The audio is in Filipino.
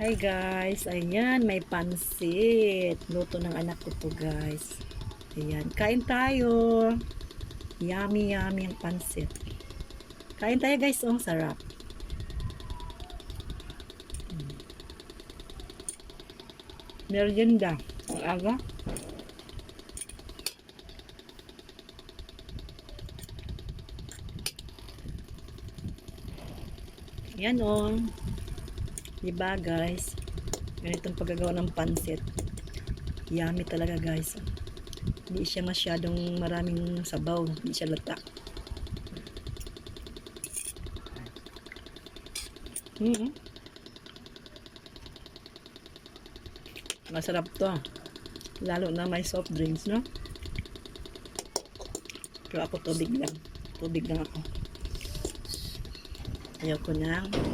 Hi guys, ayan, may pansit. Luto ng anak ko to guys. Ayan, kain tayo. Yummy, yummy ang pansit. Kain tayo guys, oh, sarap. Merienda. Ang aga. Ayan oh. Diba guys? Ganitong paggagawa ng pansit. Yummy talaga guys. Hindi siya masyadong maraming sabaw. Hindi siya lata. Mm-hmm. Masarap to. Lalo na may soft drinks, no? Pero ako tubig lang. Tubig lang ako. Ayoko ng